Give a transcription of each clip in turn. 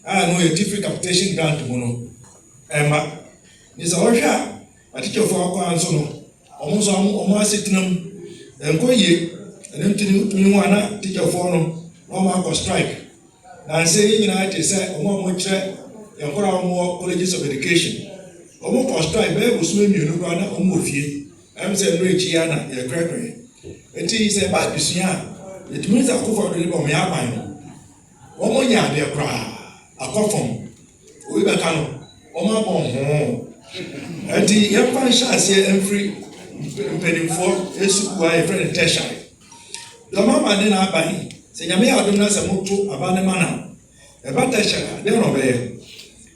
no a different capitation grant mono. Emma, Miss Osha, a teacher for our council, almost almost sitting and go ye, and then to one teacher for no more strike. And say, United said, much and more colleges of education. Almost strike, baby was swimming, you know, almost ye. I'm saying, Richiana, a cracker. It is a bad business. It means I go for the libel, me up. One more year, dear cry, a coffin. We better come. Oma home. And the young man shall say and free penny for a soup by a friend tertiary. The mamma then I buy, say, I may have done as a moto about the manner. About tertiary, they don't obey.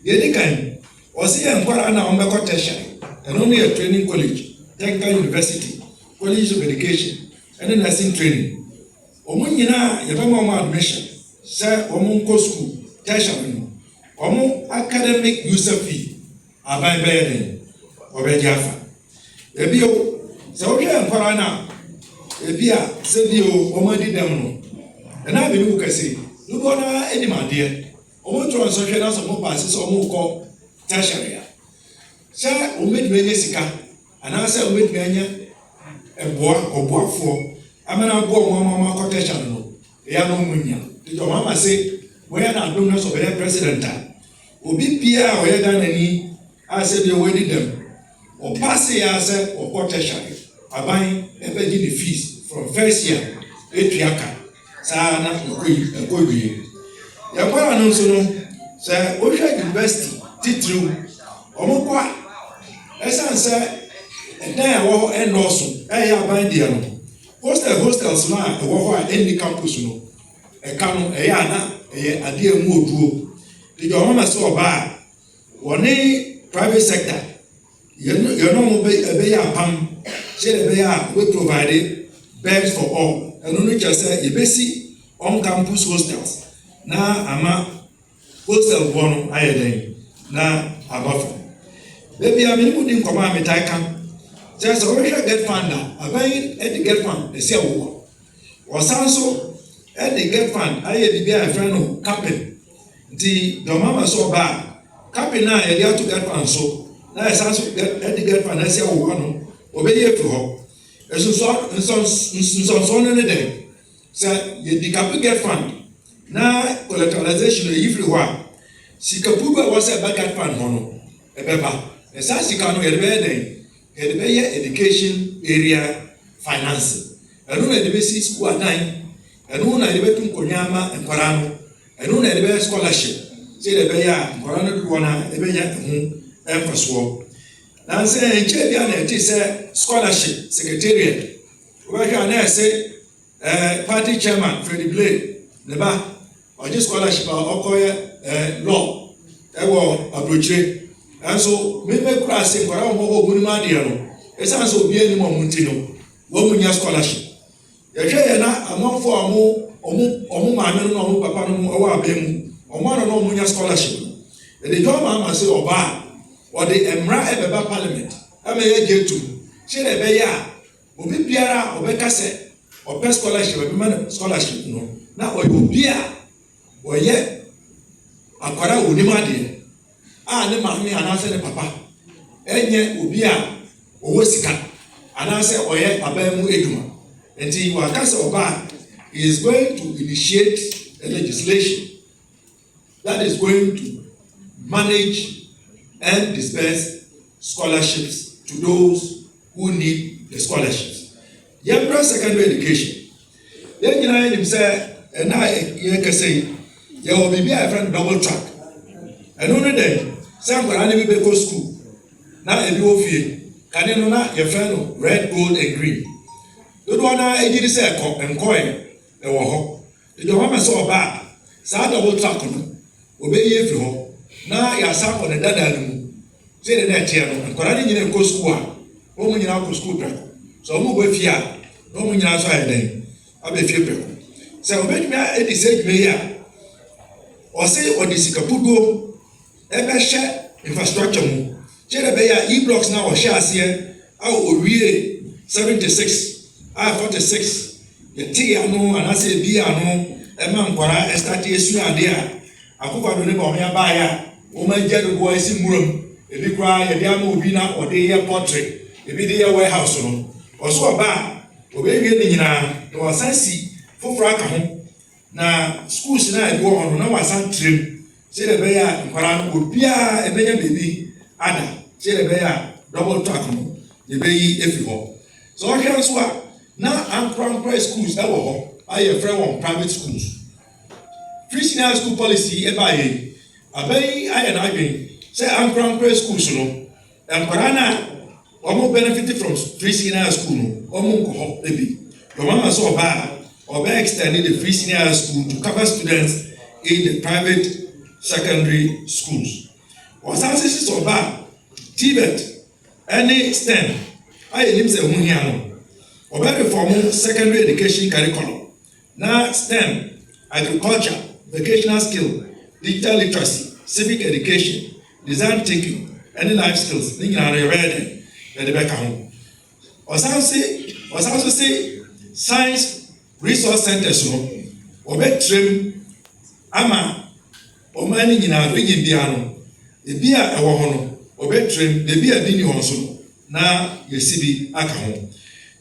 The kind was here and Quarana on the tertiary, and only a training college, technical university, college of education, and a nursing training. Omunina, your mama admission, sir, Omunko school, tertiary. Academic user fee, aban beden, obejafa. Ebio, so we are Parana, Ebia, Sedio, Omadi Demno. And I believe we say, look on any man dear, Omo social as a more passes or more call tertiary. Sir, omit Jessica, and I say omit Mania, a boy or boy for. I'm an above Mamma Cotation, Yano Munya. Did your mamma say, we are not donors of the president? Obi Pia or Yadanani, I said you wedded them. Or pass the answer or quotation. I buy a the fees from first year, Patriarcha, Sana, a good year. Yamara no sir, Osha University, Titru, Omokwa, Esan sir, and then I will end also, I buy the hostels now, a war any campus no, a canon, a yana, a dear mood. The government saw bad. One private sector, you know, obey a pump, say we provided beds for all, and only just say, you see on campus hostels. Now, I'm a hostel one, I then, now, above. Baby, I'm in putting command with I can. Just already get fund now. I buy it at the get fund, they say, or so at the get fund, I be a friend of captain. The mama so bad. Captain now, a year to get one so. Now, I say, get one, I say, one, obey to her. As you saw, and some in the day. Say, the capital get fund. Now, collateralization everywhere. She Kapuba was a backup fund, mono, a pepper. As I see, can get better, get better education area financing. I don't know the basic school at 9, and no, I debate Konyama and Parano. I know that the scholarship, say the Baya, Corona, the Baya, and for swap. Now, say, Jabian, it is a scholarship secretariat. Where can I say, party chairman, Freddie Blade, Neba, or just scholarship or Okoya law, Ewo, Abroche. And so, maybe class in Corona, Bunimadiano, it's also be any more Montino, Womunia scholarship. The Jayana, among four more. Omu maame no omu papa no owa abemu omu ano no omunya scholarship e de jo mama say oba or the emra ebeba parliament ama ye getu chere be ya obi biara obeka se ope scholarship be man scholarship no na obi a oye akwara onima de a ne maame anase ne papa enye obi a owo sika anase oye abemu eduma enti wakase oba is going to initiate a legislation that is going to manage and disperse scholarships to those who need the scholarships. Yambra secondary education. Then you know him say, and I can say, there will be a friend double track. And only then, some will only be go school. Now a dual fee. Can you know your friend red, gold, and green? Don't want to say and coin. Ewo ho the mama so ba sa double track no obey ye fi ho na ya sa ko ne dada mu say the net here no kwara ni nyina ko school a o mu nyina ko school break so mo go fi a o mu nyina so ayeden abe fi break say obey me e di say me ya o say o di sikapugo e be hye infrastructure mu chere be ya e-blocks na o hye ase a o wie 76 a 46 the tea ano and I say be ano a man kwara start esu ade a Akufo-Addo ne ba ɔmo aba ya ɔmo agya do boy si muram ebi kura yɛde ama obi na ɔde yɛ portrait ebi de yɛ warehouse no ɔso ɔba obewie ne nyinaa na wasan si foforɔ aka ho na schools na ebi wɔ hɔ no na wasan trem sɛ de bɛyɛ a nkwaraa no obiara ɛbɛnya beebi ada sɛ de bɛyɛ a double track no yɛbɛyi efi hɔ so ɔhwɛ nso a na ankorankora schools ɛwɔ hɔ ayɛ frɛ wɔn private schools free senior school policy ɛba yɛ abayi ayɛ n'adwene sɛ ankorankora schools no nkwaraa na wɔn benefit from free senior school no wɔn nkɔ hɔ ebi wɔn ama sɛ ɔbaa extend the free senior school to cover students in the private secondary schools wɔsan sisi sɛ ɔbaa TVET ɛne STEM ayɛ nim sɛ ɛho hia no ɔbɛ reform secondary education curriculum na STEM agriculture vocational skill digital literacy civic education design thinking ɛne life skills ne nyinaa no yɛbɛyɛ dɛ yɛde bɛka ho ɔsan so se science resource centers no ɔbɛtrem ama ɔman ne nyinaa region bia no ebi a ɛwɔ hɔ no ɔbɛtrem beebi a bi ni hɔ nso no na yɛsi bi aka ho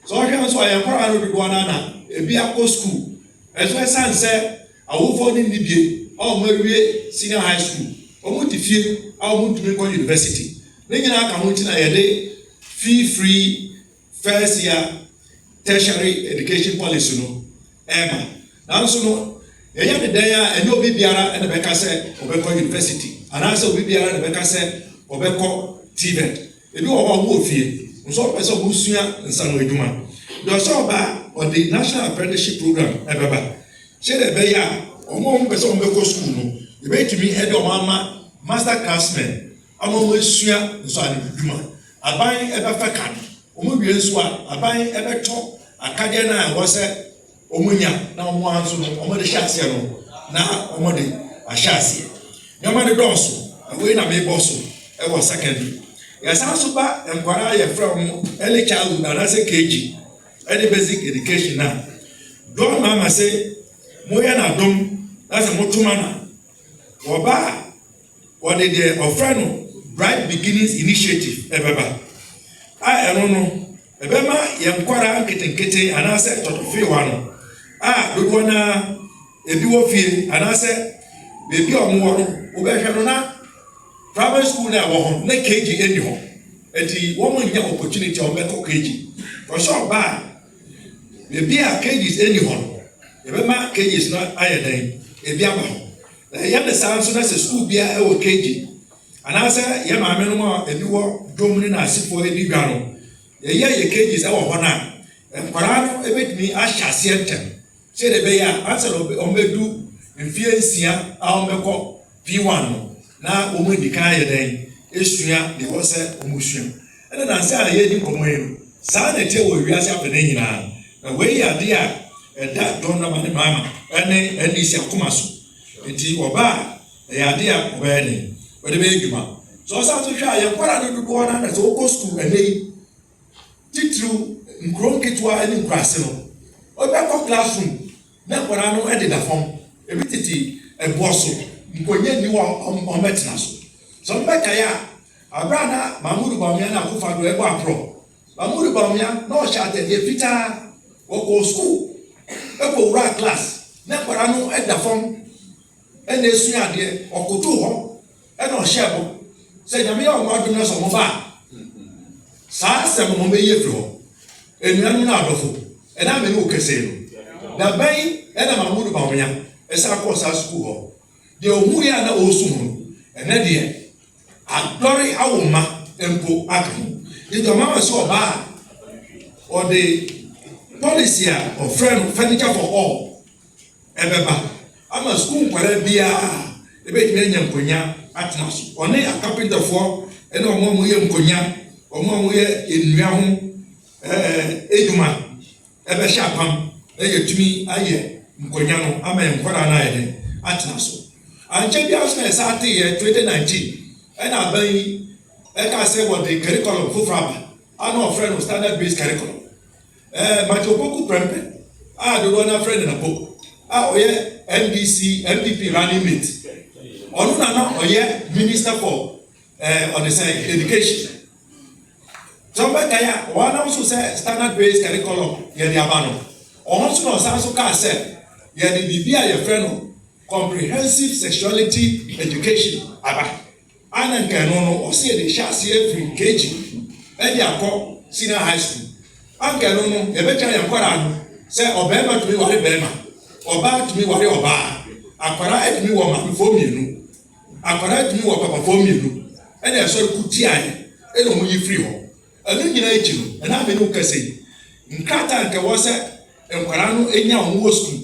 so ɔhwɛ nso a yɛnkɔraa no dodoɔ no na ebi akɔ school ɛso ɛsan sɛ awofoɔ ne nibie a wɔn awie senior high school wɔn te fie a wɔn ntumi nkɔ university ne nyinaa ka ho nti na yɛde fee free first year tertiary education policy no ɛma nanso no yɛyɛ ne dan a ɛne obi biara ɛna bɛka sɛ ɔbɛkɔ university anaasɛ obi biara ɛna bɛka sɛ ɔbɛkɔ TVET ebi wɔ hɔ a wɔwɔ fie nso ɔpɛ sɛ ɔmo sua nsano adwuma deɛ ɔsɛ ɔbaa ɔde national apprenticeship program ɛbɛba hyɛ dɛ ɛbɛyɛ a ɔmo pɛ sɛ ɔmo bɛkɔ school no yɛbɛtumi ɛde ɔmo ama master craftsmen ama ɔmo esua nsano adwuma aban ɛbɛfɛ ka no ɔmo wie nso a aban ɛbɛtɔ akadeɛ na ɛwɔ sɛ ɔmo nya na ɔmo anso no ɔmo de hyɛ aseɛ no na ɔmo de ahyɛ aseɛ nneɛma de dɔɔso ɛwɔ yi na mebɔ so ɛwɔ secondary yɛsan so ba nkwaraa yɛfrɛ ɔmo early childhood anaasɛ KG ɛde basic education na dɔn maa ma sɛ moyɛ n'adom na sɛ motoma na wɔba a wɔde deɛ ɔfrɛ no bright beginnings initiative ɛbɛba a ɛno no ɛbɛma yɛn nkwaraa nketenkete anaasɛ tɔtɔfeewa no a dodoɔ naa ebi wɔ fie anaasɛ beebi a ɔmo wɔ no wɔbɛhwɛ no na private school na ɛwɔ hɔ na KG ɛni hɔ eti wɔn nya opportunity a wɔbɛkɔ KG ɔsɛ ɔbaa beebi a KGs ɛni hɔ no ɛbɛma KGs no ayɛ dɛn ebi aba hɔ na ɛyɛ ne saa nso na sɛ school biara ɛwɔ KG anaasɛ yɛ maame no a ebi wɔ dwom ne n'asefoɔ ɛdi dwa no yɛyɛ yɛ KGs ɛwɔ hɔ na nkwaraa no ebɛtumi ahyɛ aseɛ ntɛm sɛ de bɛyɛ a asɛ wɔn bɛdu mfie nsia a wɔn bɛkɔ P1 no na wɔn edi kan yɛ dɛn esua deɛ wɔsɛ wɔn sua ɛna nansi a yɛdi nkɔmɔ yi no saa na ɛte wɔ wiase afɛ ne nyinaa na wɔyi adeɛ a ɛda dɔn nama ne maama ɛne NDC akoma so eti ɔbaa ɛyɛ adeɛ a ɔbɛyɛ dɛn wɔde bɛyɛ adwuma so ɔsan so hwɛ a yɛn nkwaraa no dodoɔ na sɛ wɔkɔ sukuu ɛnɛ yi titiriw nkuro nketewa ɛne nkuraase no ɔbɛkɔ classroom na nkwaraa no ɛdeda fam ebi tete ɛboɔ so nkonnwa ni wɔ ɔmɛtena so sɛ ɔmbɛkaeɛ a abira na Mahmood Bawumia na Akufo-Addo ɛbɔ aporɔ Mahmood Bawumia na ɔhyɛ atadeɛ fitaa wɔkɔ school ɛkɔ wura class na nkwaraa no ɛda fam ɛna esua adeɛ ɔkoto hɔ ɛna ɔhyɛ ɛbɔ sɛ nyame yɛ ɔmo adum na sɛ ɔmo ba saa asɛm no ɔmɛyɛ firi hɔ enuanom na adɔfo ɛna amene wɔ kɛseɛ no daban ɛna Mahmood Bawumia ɛsɛ akɔ saa school hɔ deɛ ɔmu yɛ a na ɔresum no ɛnɛ deɛ adɔre awo ma mpo aka ho nti ɔma wɔ sɛ ɔbaa a ɔde policy a ɔfrɛ no furniture for all ɛbɛba ama school nkwadaa biara ebɛtumi anya nkonya atena so ɔne akapintafoɔ ɛne ɔmo yɛ nkonya ɔmo yɛ nnua ho edwuma ɛbɛhyɛ apam ɛyɛ ayɛ nkonya no ama yɛn nkwadaa no ayɛ dɛ atena so ankyɛ bi aso na ɛsɛ ate yɛ 2019 ɛna aban yi ɛka sɛ wɔde curriculum foforɔ aba ana ɔfrɛ no standard based curriculum Matthew Opoku Prempeh a dodoɔ na frɛ no Napo a ɔyɛ NDP running mate ɔno na ɔyɛ minister for ɔde sɛ education. So ɔbɛka yɛ a ɔanam so sɛ standard based curriculum yɛde aba no ɔno nso na ɔsan so kaa sɛ yɛde biribi a yɛfrɛ no comprehensive sexuality education aba. Ana nke no ɔsi yɛde hyɛ aseɛ firi KG ɛde akɔ senior high school. Anka no yɛbɛkyɛ yɛn nkwadaa no sɛ ɔbɛrima tumi ware bɛrima, ɔbaa tumi ware ɔbaa, akwadaa tumi wɔ maamefoɔ mmienu, akwadaa tumi wɔ papafoɔ mmienu, ɛna ɛsɔre kuti ayɛ ɛna wɔn yi firi hɔ. Ɛno nyinaa akyi no ɛna amena wo kɛse yi nkrataa nkɛwɔ sɛ nkwadaa no enya wɔn wɔ school